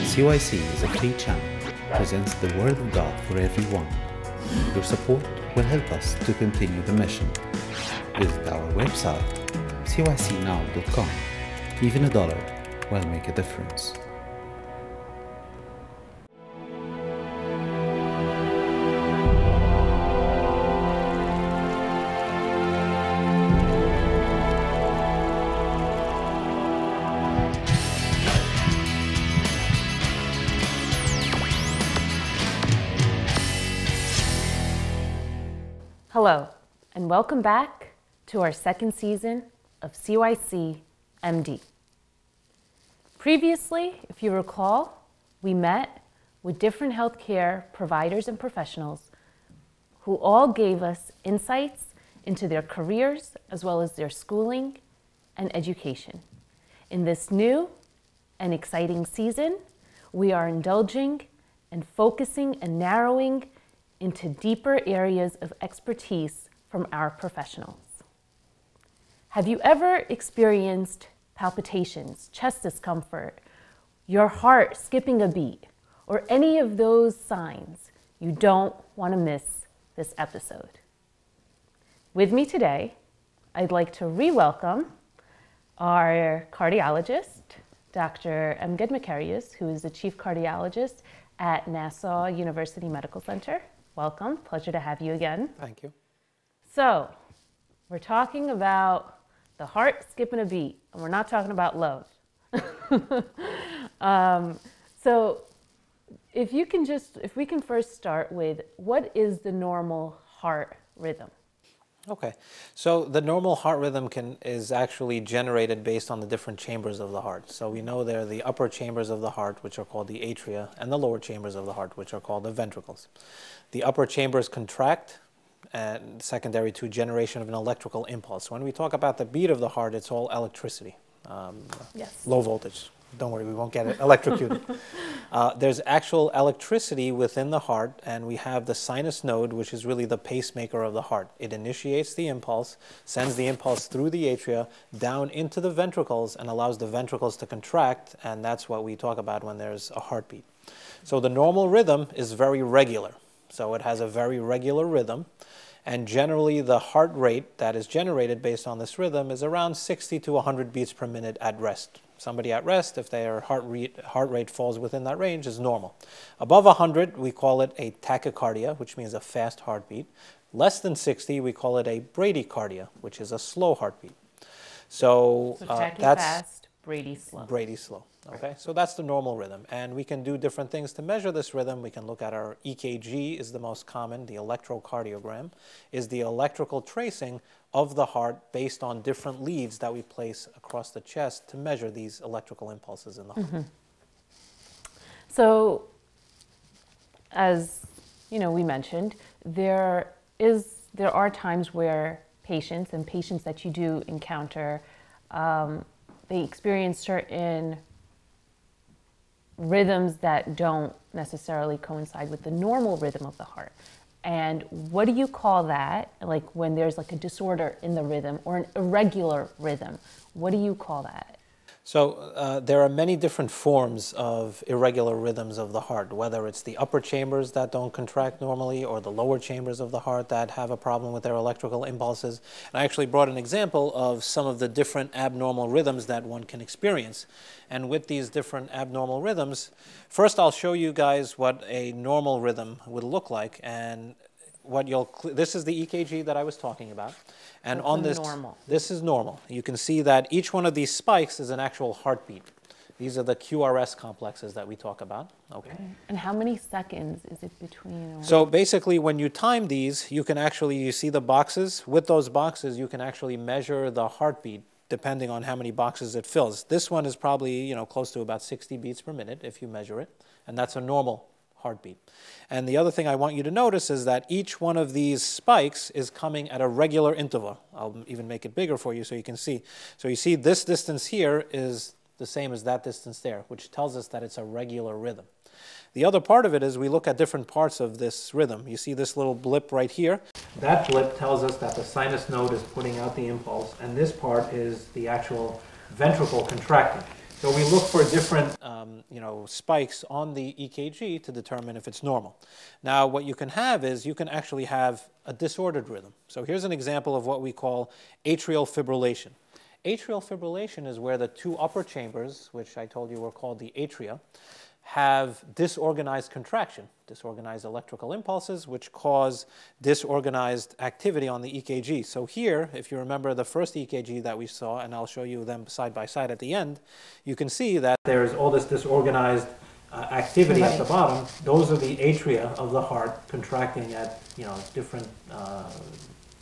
CYC is a free channel, presents the Word of God for everyone. Your support will help us to continue the mission. Visit our website, cycnow.com. Even $1 will make a difference. Hello, and welcome back to our second season of CYC MD. Previously, if you recall, we met with different healthcare providers and professionals who all gave us insights into their careers as well as their schooling and education. In this new and exciting season, we are indulging and focusing and narrowing into deeper areas of expertise from our professionals. Have you ever experienced palpitations, chest discomfort, your heart skipping a beat, or any of those signs? You don't want to miss this episode. With me today, I'd like to re-welcome our cardiologist, Dr. Emged Makarious, who is the chief cardiologist at Nassau University Medical Center. Welcome, pleasure to have you again. Thank you. So, we're talking about the heart skipping a beat, and we're not talking about love. So, if we can first start with, what is the normal heart rhythm? Okay, so the normal heart rhythm is actually generated based on the different chambers of the heart. So we know there are the upper chambers of the heart, which are called the atria, and the lower chambers of the heart, which are called the ventricles. The upper chambers contract, and secondary to generation of an electrical impulse. When we talk about the beat of the heart, it's all electricity, Yes. low voltage. Don't worry, we won't get it electrocuted. There's actual electricity within the heart, and we have the sinus node, which is really the pacemaker of the heart. It initiates the impulse, sends the impulse through the atria, down into the ventricles, and allows the ventricles to contract, and that's what we talk about when there's a heartbeat. So the normal rhythm is very regular. So it has a very regular rhythm, and generally the heart rate that is generated based on this rhythm is around 60 to 100 beats per minute at rest. Somebody at rest, if their heart rate falls within that range, is normal. Above 100, we call it a tachycardia, which means a fast heartbeat. Less than 60, we call it a bradycardia, which is a slow heartbeat. So Tachy that's fast, Brady slow. Brady slow. Okay, so that's the normal rhythm, and we can do different things to measure this rhythm. We can look at our EKG is the most common. The electrocardiogram is the electrical tracing of the heart based on different leads that we place across the chest to measure these electrical impulses in the heart. Mm-hmm. So, as you know, we mentioned, there are times where patients that you do encounter, they experience certain rhythms that don't necessarily coincide with the normal rhythm of the heart. And what do you call that? Like when there's like a disorder in the rhythm or an irregular rhythm, what do you call that? So there are many different forms of irregular rhythms of the heart, whether it's the upper chambers that don't contract normally or the lower chambers of the heart that have a problem with their electrical impulses. And I actually brought an example of some of the different abnormal rhythms that one can experience. And with these different abnormal rhythms, first I'll show you guys what a normal rhythm would look like. And this is the EKG that I was talking about. And on this, this is normal. You can see that each one of these spikes is an actual heartbeat. These are the QRS complexes that we talk about. Okay. And how many seconds is it between? So basically, when you time these, you see the boxes. With those boxes, you can actually measure the heartbeat depending on how many boxes it fills. This one is probably close to about 60 beats per minute if you measure it, and that's a normal heartbeat. And the other thing I want you to notice is that each one of these spikes is coming at a regular interval. I'll even make it bigger for you so you can see. So you see this distance here is the same as that distance there, which tells us that it's a regular rhythm. The other part of it is we look at different parts of this rhythm. You see this little blip right here. That blip tells us that the sinus node is putting out the impulse, and this part is the actual ventricle contracting. So we look for different spikes on the EKG to determine if it's normal. Now what you can have is you can actually have a disordered rhythm. So here's an example of what we call atrial fibrillation. Atrial fibrillation is where the two upper chambers, which I told you were called the atria, have disorganized contraction, disorganized electrical impulses, which cause disorganized activity on the EKG. So here, if you remember the first EKG that we saw, and I'll show you them side by side at the end, you can see that there's all this disorganized activity at the bottom. Those are the atria of the heart contracting at different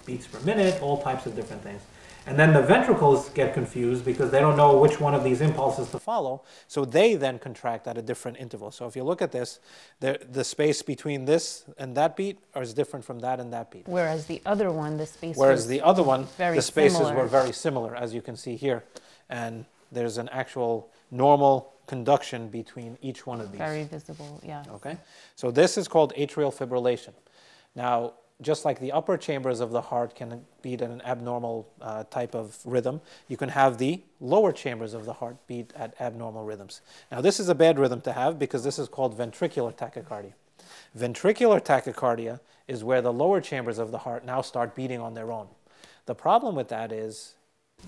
beats per minute, all types of different things. And then the ventricles get confused because they don't know which one of these impulses to follow, so they then contract at a different interval. So if you look at this, the space between this and that beat is different from that and that beat. Whereas the other one, the space the spaces were very similar, as you can see here. And there's an actual normal conduction between each one of these. Very visible, yeah. Okay, so this is called atrial fibrillation. Now, just like the upper chambers of the heart can beat at an abnormal type of rhythm, you can have the lower chambers of the heart beat at abnormal rhythms. Now this is a bad rhythm to have because this is called ventricular tachycardia. Ventricular tachycardia is where the lower chambers of the heart now start beating on their own. The problem with that is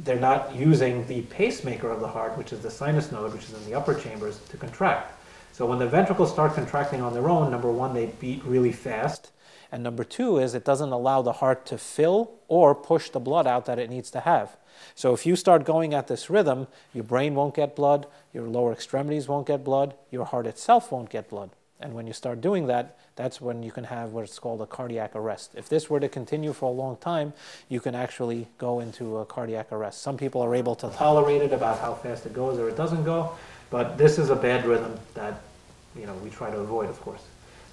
they're not using the pacemaker of the heart, which is the sinus node, which is in the upper chambers, to contract. So when the ventricles start contracting on their own, number one, they beat really fast. And number two is it doesn't allow the heart to fill or push the blood out that it needs to have. So if you start going at this rhythm, your brain won't get blood, your lower extremities won't get blood, your heart itself won't get blood. And when you start doing that, that's when you can have what's called a cardiac arrest. If this were to continue for a long time, you can actually go into a cardiac arrest. Some people are able to tolerate it about how fast it goes or it doesn't go, but this is a bad rhythm that we try to avoid, of course.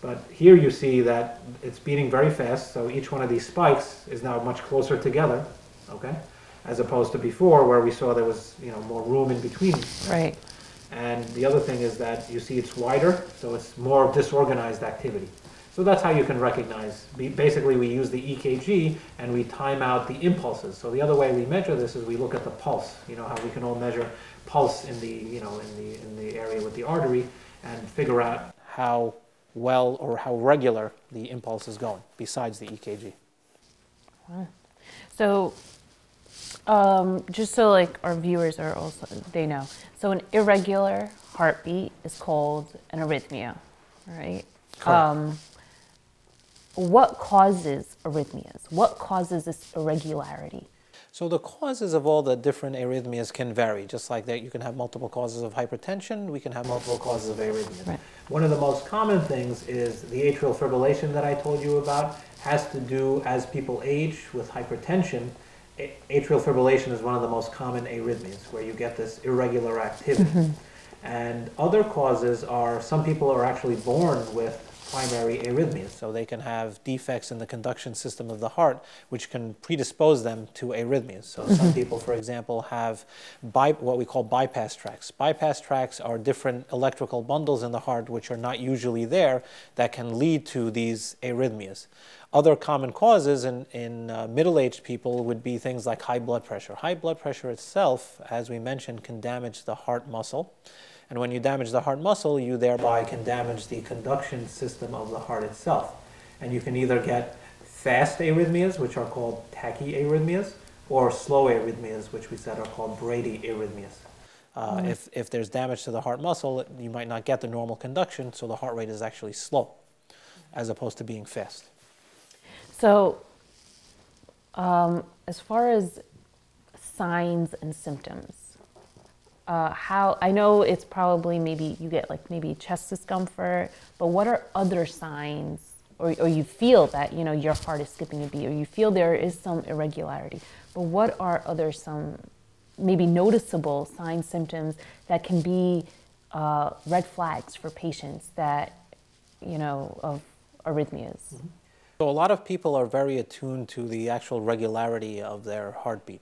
But here you see that it's beating very fast, so each one of these spikes is now much closer together, okay? As opposed to before where we saw there was more room in between. Right. And the other thing is that you see it's wider, so it's more disorganized activity. So that's how you can recognize. Basically, we use the EKG and we time out the impulses. So the other way we measure this is we look at the pulse. You know how we can all measure pulse in the in the area with the artery and figure out how well or how regular the impulse is going, besides the EKG. Wow. So, just so like our viewers are also, they know. So an irregular heartbeat is called an arrhythmia, right? Correct. What causes arrhythmias? What causes this irregularity? So the causes of all the different arrhythmias can vary. Just like that, you can have multiple causes of hypertension, we can have multiple causes of arrhythmias. Right. One of the most common things is the atrial fibrillation that I told you about has to do, as people age with hypertension, atrial fibrillation is one of the most common arrhythmias where you get this irregular activity. Mm-hmm. And other causes are, some people are actually born with primary arrhythmias, so they can have defects in the conduction system of the heart which can predispose them to arrhythmias. So some people, for example, have what we call bypass tracts. Bypass tracts are different electrical bundles in the heart which are not usually there that can lead to these arrhythmias. Other common causes in middle-aged people would be things like high blood pressure. High blood pressure itself, as we mentioned, can damage the heart muscle. And when you damage the heart muscle, you thereby can damage the conduction system of the heart itself. And you can either get fast arrhythmias, which are called tachyarrhythmias, or slow arrhythmias, which we said are called bradyarrhythmias. If there's damage to the heart muscle, you might not get the normal conduction, so the heart rate is actually slow, as opposed to being fast. So, as far as signs and symptoms, how, I know it's probably maybe you get like maybe chest discomfort, but what are other signs, or you feel that, your heart is skipping a beat, or you feel there is some irregularity, but what are other some maybe noticeable signs, symptoms that can be red flags for patients that, of arrhythmias? Mm-hmm. So a lot of people are very attuned to the actual regularity of their heartbeat.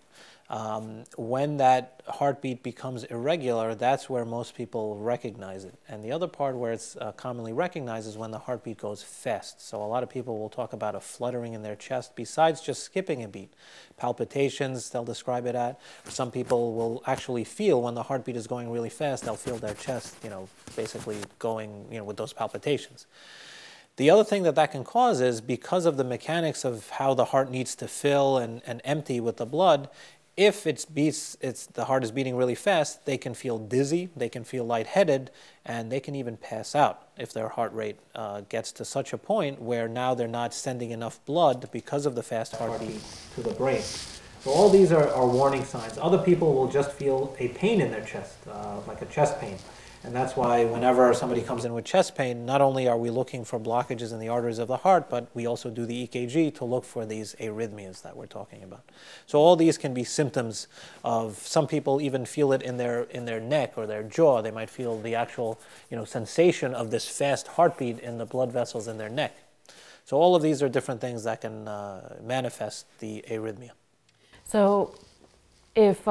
When that heartbeat becomes irregular, that's where most people recognize it. And the other part where it's commonly recognized is when the heartbeat goes fast. So a lot of people will talk about a fluttering in their chest besides just skipping a beat. Palpitations, they'll describe it at. Some people will actually feel when the heartbeat is going really fast, they'll feel their chest, basically going, with those palpitations. The other thing that can cause is because of the mechanics of how the heart needs to fill and empty with the blood, if the heart is beating really fast, they can feel dizzy, they can feel lightheaded, and they can even pass out if their heart rate gets to such a point where now they're not sending enough blood because of the fast heartbeat to the brain. So all these are warning signs. Other people will just feel a pain in their chest, like a chest pain. And that's why whenever somebody comes in with chest pain, not only are we looking for blockages in the arteries of the heart, but we also do the EKG to look for these arrhythmias that we're talking about. So all these can be symptoms of, some people even feel it in their neck or their jaw. They might feel the actual sensation of this fast heartbeat in the blood vessels in their neck. So all of these are different things that can manifest the arrhythmia. So if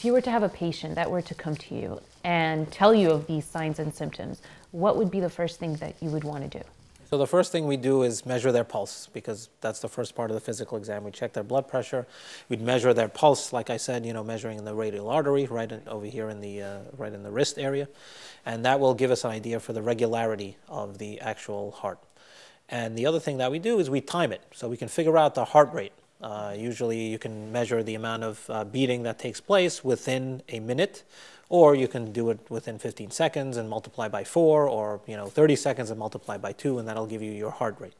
you were to have a patient that were to come to you and tell you of these signs and symptoms, what would be the first thing that you would want to do? So the first thing we do is measure their pulse, because that's the first part of the physical exam. We check their blood pressure. We'd measure their pulse, like I said, measuring in the radial artery, over here in right in the wrist area. And that will give us an idea for the regularity of the actual heart. And the other thing that we do is we time it, so we can figure out the heart rate. Usually you can measure the amount of beating that takes place within a minute, or you can do it within 15 seconds and multiply by 4, or 30 seconds and multiply by 2, and that'll give you your heart rate.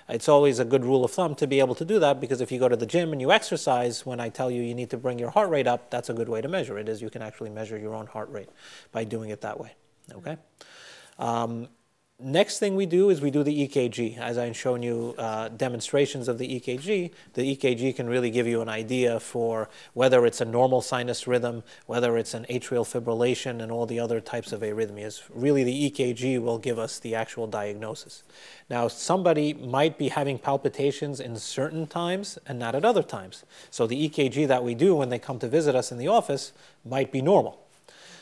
It's always a good rule of thumb to be able to do that, because if you go to the gym and you exercise, when I tell you you need to bring your heart rate up, that's a good way to measure it, is you can actually measure your own heart rate by doing it that way. Okay? Next thing we do is we do the EKG. As I've shown you demonstrations of the EKG can really give you an idea for whether it's a normal sinus rhythm, whether it's an atrial fibrillation, and all the other types of arrhythmias. Really, the EKG will give us the actual diagnosis. Now, somebody might be having palpitations in certain times and not at other times. So the EKG that we do when they come to visit us in the office might be normal.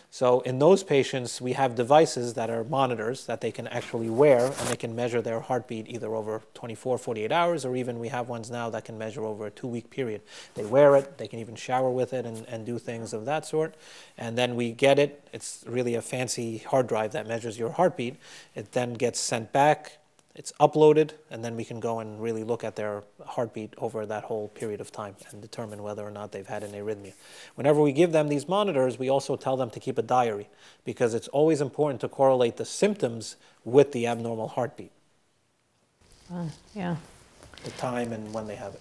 So in those patients, we have devices that are monitors that they can actually wear, and they can measure their heartbeat either over 24, 48 hours, or even we have ones now that can measure over a 2-week period. They wear it, they can even shower with it and do things of that sort. And then we get it. It's really a fancy hard drive that measures your heartbeat. It then gets sent back. It's uploaded, and then we can go and really look at their heartbeat over that whole period of time and determine whether or not they've had an arrhythmia. Whenever we give them these monitors, we also tell them to keep a diary, because it's always important to correlate the symptoms with the abnormal heartbeat. Yeah. The time and when they have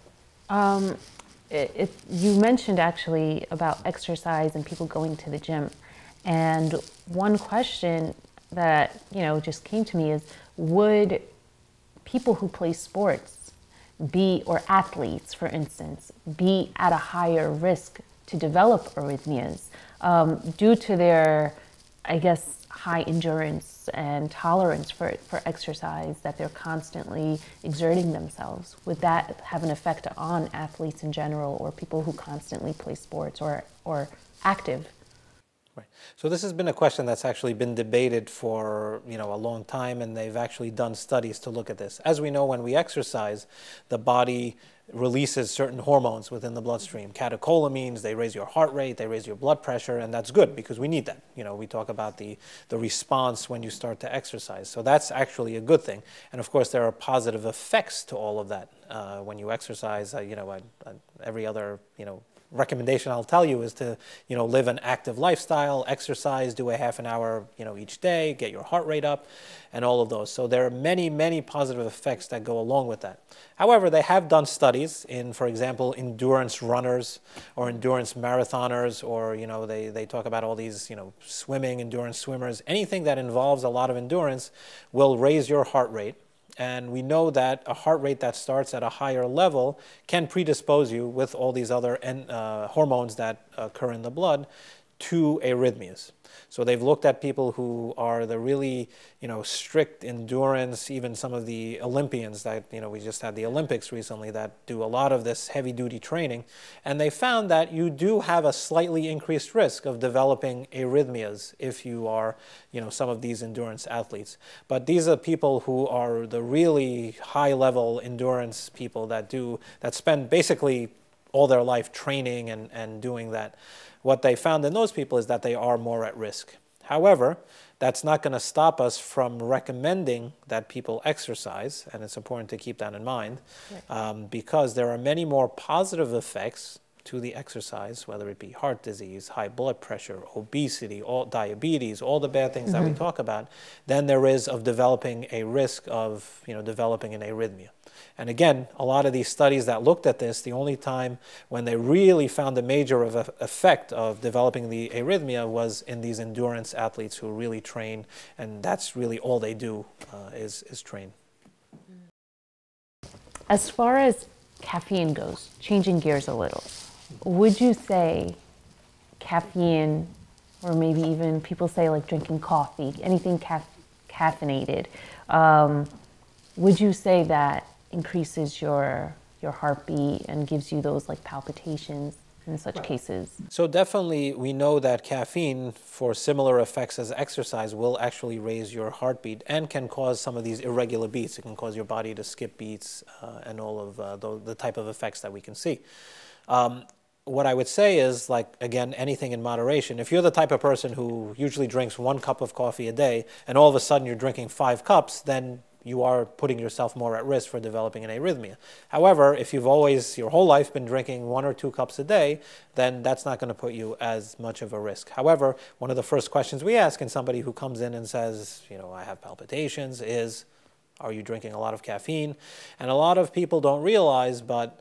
it. You mentioned actually about exercise and people going to the gym. And one question that just came to me is, would people who play sports or athletes, for instance, be at a higher risk to develop arrhythmias due to their, I guess, high endurance and tolerance for exercise, that they're constantly exerting themselves? Would that have an effect on athletes in general, or people who constantly play sports or active? Right. So this has been a question that's actually been debated for a long time, and they've actually done studies to look at this. As we know, when we exercise, the body releases certain hormones within the bloodstream. Catecholamines, they raise your heart rate, they raise your blood pressure, and that's good because we need that. We talk about the response when you start to exercise. So that's actually a good thing. And of course, there are positive effects to all of that. When you exercise, every other, recommendation I'll tell you is to, live an active lifestyle, exercise, do a half an hour, each day, get your heart rate up, and all of those. So there are many, many positive effects that go along with that. However, they have done studies in, for example, endurance runners or endurance marathoners, or, they talk about all these, swimming, endurance swimmers. Anything that involves a lot of endurance will raise your heart rate. And we know that a heart rate that starts at a higher level can predispose you with all these other hormones that occur in the blood to arrhythmias. So they've looked at people who are the really, strict endurance, even some of the Olympians that, we just had the Olympics recently that do a lot of this heavy duty training. And they found that you do have a slightly increased risk of developing arrhythmias if you are, some of these endurance athletes. But these are people who are the really high level endurance people that spend basically all their life training and doing that. What they found in those people is that they are more at risk. However, that's not going to stop us from recommending that people exercise, and it's important to keep that in mind, because there are many more positive effects to the exercise, whether it be heart disease, high blood pressure, obesity, diabetes, all the bad things that we talk about, than there is of developing a risk of developing an arrhythmia. And again, a lot of these studies that looked at this, the only time when they really found a major effect of developing the arrhythmia was in these endurance athletes who really train, and that's really all they do is train. As far as caffeine goes, changing gears a little, would you say caffeine, or maybe even people say like drinking coffee, anything caffeinated, would you say that increases your heartbeat and gives you those like palpitations in such cases? So definitely we know that caffeine, for similar effects as exercise, will actually raise your heartbeat and can cause some of these irregular beats. It can cause your body to skip beats and all of the type of effects that we can see. What I would say is, like, again, anything in moderation. If you're the type of person who usually drinks 1 cup of coffee a day and all of a sudden you're drinking 5 cups, then you are putting yourself more at risk for developing an arrhythmia. However, if you've always, your whole life, been drinking 1 or 2 cups a day, then that's not going to put you as much of a risk. However, one of the first questions we ask in somebody who comes in and says, I have palpitations, is, are you drinking a lot of caffeine? And a lot of people don't realize, but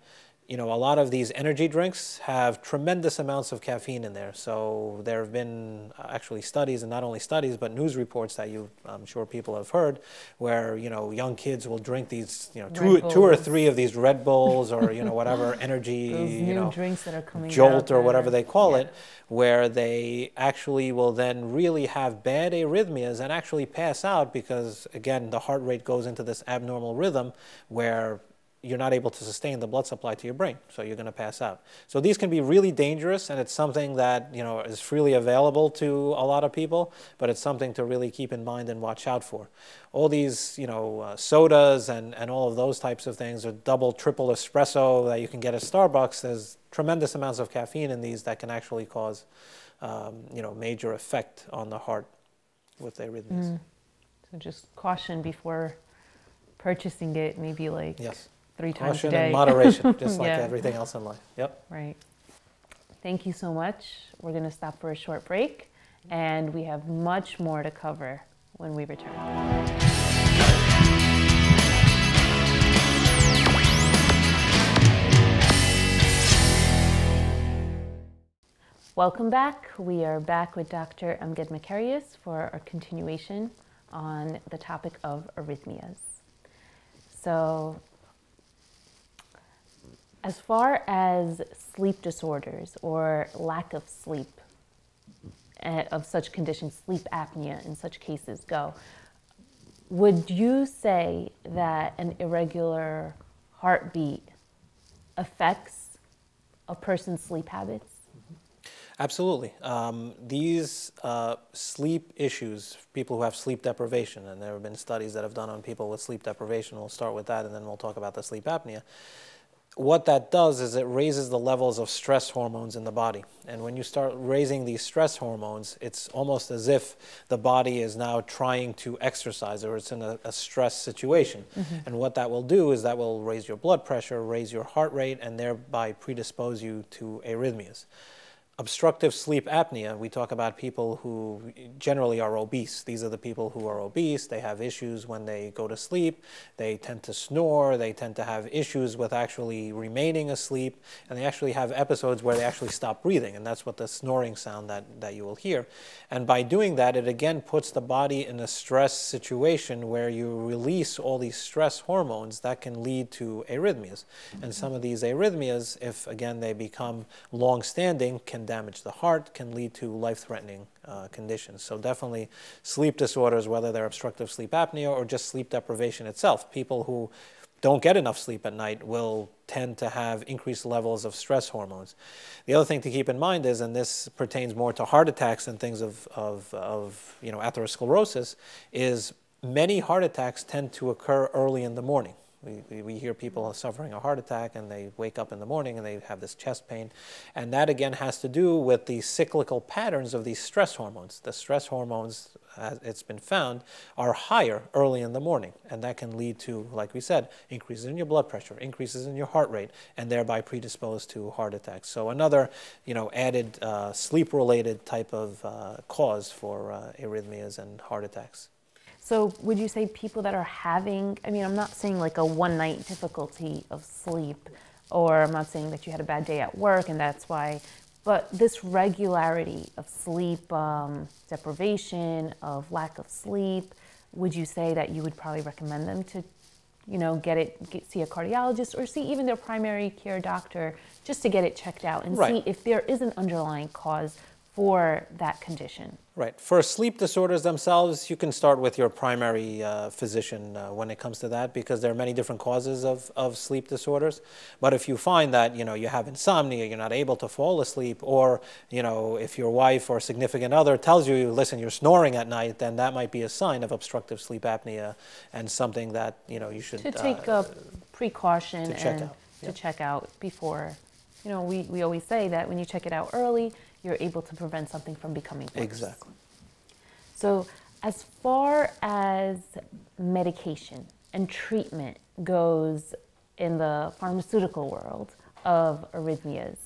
a lot of these energy drinks have tremendous amounts of caffeine in there. So there have been actually studies, and not only studies, but news reports that I'm sure people have heard, where, young kids will drink these, two or three of these Red Bulls or, whatever energy, those new drinks that are coming Jolt or whatever they call it, where they actually will then really have bad arrhythmias and actually pass out because, again, the heart rate goes into this abnormal rhythm where you're not able to sustain the blood supply to your brain, so you're going to pass out. So these can be really dangerous, and it's something that is freely available to a lot of people, but it's something to really keep in mind and watch out for. All these sodas and all of those types of things, or double, triple espresso that you can get at Starbucks, there's tremendous amounts of caffeine in these that can actually cause major effect on the heart with arrhythmias. So just caution before purchasing it, maybe like 3 times Caution a day. and moderation, just like everything else in life. Yep. Right. Thank you so much. We're going to stop for a short break, and we have much more to cover when we return. Welcome back. We are back with Dr. Amged Makarios for our continuation on the topic of arrhythmias. So, as far as sleep disorders or lack of sleep, of such conditions, sleep apnea in such cases go, would you say that an irregular heartbeat affects a person's sleep habits? Absolutely. These sleep issues, people who have sleep deprivation, and there have been studies that have done on people with sleep deprivation. We'll start with that, and then we'll talk about the sleep apnea. What that does is it raises the levels of stress hormones in the body. And when you start raising these stress hormones, it's almost as if the body is now trying to exercise, or it's in a stress situation. And what that will do is that will raise your blood pressure, raise your heart rate, and thereby predispose you to arrhythmias. Obstructive sleep apnea, we talk about people who generally are obese. These are the people who are obese. They have issues when they go to sleep. They tend to snore. They tend to have issues with actually remaining asleep. And they actually have episodes where they actually stop breathing. And that's what the snoring sound that you will hear. And by doing that, it again puts the body in a stress situation where you release all these stress hormones that can lead to arrhythmias. And some of these arrhythmias, if again they become long-standing, can damage the heart, can lead to life-threatening conditions. So definitely sleep disorders, whether they're obstructive sleep apnea or just sleep deprivation itself. People who don't get enough sleep at night will tend to have increased levels of stress hormones. The other thing to keep in mind is, and this pertains more to heart attacks and things of atherosclerosis, is many heart attacks tend to occur early in the morning. We hear people suffering a heart attack and they wake up in the morning and they have this chest pain. And that again has to do with the cyclical patterns of these stress hormones. The stress hormones, as it's been found, are higher early in the morning. And that can lead to, like we said, increases in your blood pressure, increases in your heart rate, and thereby predisposed to heart attacks. So another, added sleep-related type of cause for arrhythmias and heart attacks. So would you say people that are having, I'm not saying like a one-night difficulty of sleep, or I'm not saying that you had a bad day at work and that's why, but this regularity of sleep deprivation, of lack of sleep, would you say that you would probably recommend them to, see a cardiologist or see even their primary care doctor just to get it checked out and see if there is an underlying cause for that condition? Right. For sleep disorders themselves, you can start with your primary physician when it comes to that, because there are many different causes of sleep disorders. But if you find that, you have insomnia, you're not able to fall asleep, or, if your wife or significant other tells you, listen, you're snoring at night, then that might be a sign of obstructive sleep apnea and something that, you should... To take a precaution to check out before. We always say that when you check it out early, you're able to prevent something from becoming worse. Exactly. So as far as medication and treatment goes in the pharmaceutical world of arrhythmias,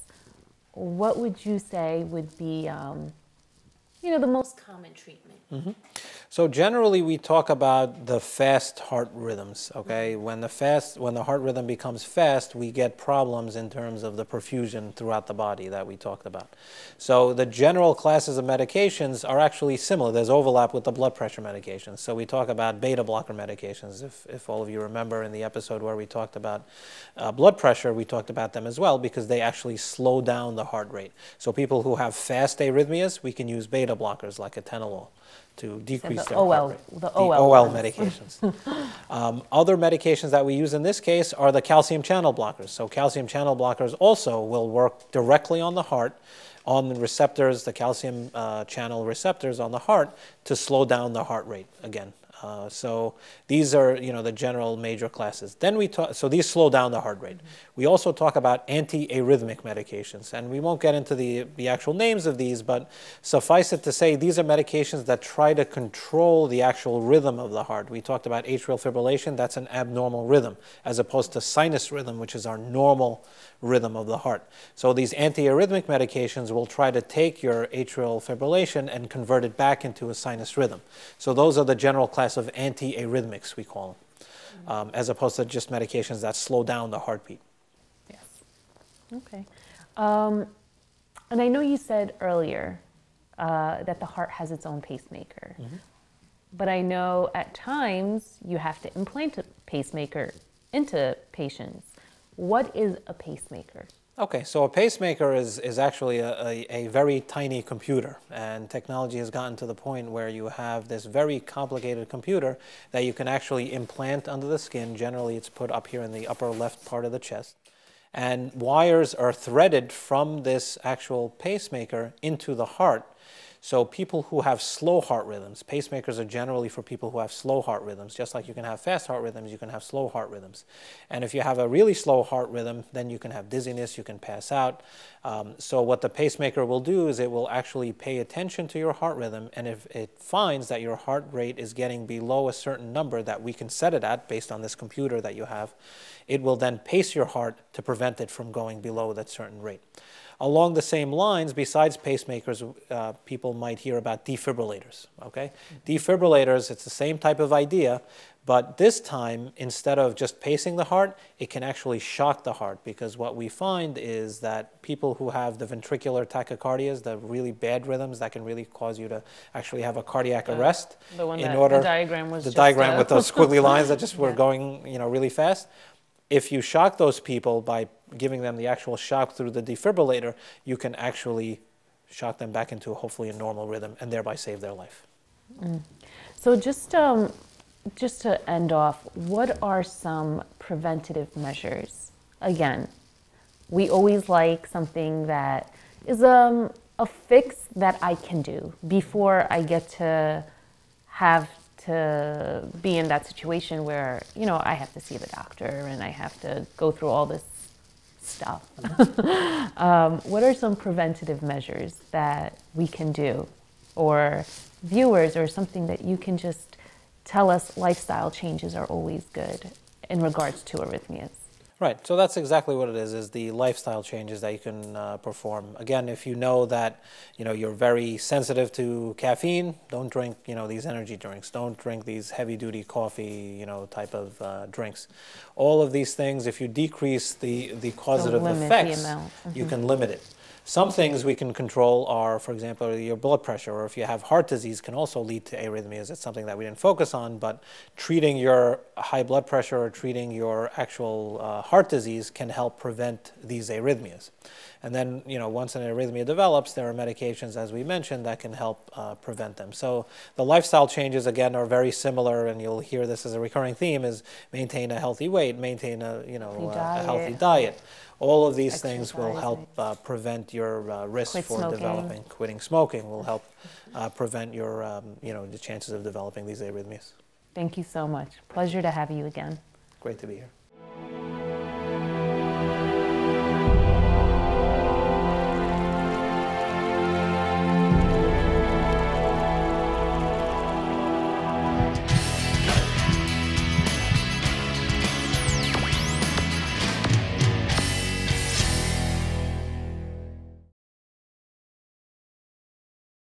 what would you say would be, the most common treatment? Mm-hmm. So generally we talk about the fast heart rhythms, okay? When the heart rhythm becomes fast, we get problems in terms of the perfusion throughout the body that we talked about. So the general classes of medications are actually similar. There's overlap with the blood pressure medications. So we talk about beta blocker medications. If all of you remember in the episode where we talked about blood pressure, we talked about them as well because they actually slow down the heart rate. So people who have fast arrhythmias, we can use beta blockers like atenolol to decrease their heart rate. The OL medications. Other medications that we use in this case are the calcium channel blockers. So calcium channel blockers also will work directly on the heart, on the receptors, the calcium channel receptors on the heart, to slow down the heart rate again. So these are, the general major classes. Then so these slow down the heart rate. We also talk about anti-arrhythmic medications, and we won't get into the actual names of these, but suffice it to say these are medications that try to control the actual rhythm of the heart. We talked about atrial fibrillation. That's an abnormal rhythm, as opposed to sinus rhythm, which is our normal rhythm of the heart. So these anti-arrhythmic medications will try to take your atrial fibrillation and convert it back into a sinus rhythm. So those are the general class of anti-arrhythmics, we call them, as opposed to just medications that slow down the heartbeat. Yes. Okay. And I know you said earlier that the heart has its own pacemaker, but I know at times you have to implant a pacemaker into patients. What is a pacemaker? Okay, so a pacemaker is actually a very tiny computer, and technology has gotten to the point where you have this very complicated computer that you can actually implant under the skin. Generally, it's put up here in the upper left part of the chest. And wires are threaded from this actual pacemaker into the heart. So people who have slow heart rhythms, pacemakers are generally for people who have slow heart rhythms. Just like you can have fast heart rhythms, you can have slow heart rhythms. And if you have a really slow heart rhythm, then you can have dizziness, you can pass out. So what the pacemaker will do is it will actually pay attention to your heart rhythm, and if it finds that your heart rate is getting below a certain number that we can set it at based on this computer that you have, it will then pace your heart to prevent it from going below that certain rate. Along the same lines, besides pacemakers, people might hear about defibrillators, okay? Defibrillators, it's the same type of idea, but this time, instead of just pacing the heart, it can actually shock the heart, because what we find is that people who have the ventricular tachycardias, the really bad rhythms that can really cause you to actually have a cardiac arrest. The one the diagram was the diagram with those squiggly lines that just were going, really fast. If you shock those people by giving them the actual shock through the defibrillator, you can actually shock them back into hopefully a normal rhythm and thereby save their life. So just to end off, what are some preventative measures? Again, we always like something that is a fix that I can do before I get to have to be in that situation where, you know, I have to see the doctor and I have to go through all this stuff. What are some preventative measures that we can do, or viewers, or something that you can just tell us lifestyle changes are always good in regards to arrhythmias? Right, so that's exactly what it is the lifestyle changes that you can perform. Again, if you know that, you know, you're very sensitive to caffeine, don't drink, you know, these energy drinks. Don't drink these heavy-duty coffee, you know, type of drinks. All of these things, if you decrease the causative effects, you can limit it. Some things we can control are, for example, your blood pressure, or if you have heart disease, can also lead to arrhythmias. It's something that we didn't focus on, but treating your high blood pressure or treating your actual heart disease can help prevent these arrhythmias. And then, you know, once an arrhythmia develops, there are medications, as we mentioned, that can help prevent them. So the lifestyle changes, again, are very similar, and you'll hear this as a recurring theme, is maintain a healthy weight, maintain a, you know, a healthy diet. All of these things will help prevent your risk for developing. Quitting smoking will help prevent your, you know, the chances of developing these arrhythmias. Thank you so much. Pleasure to have you again. Great to be here.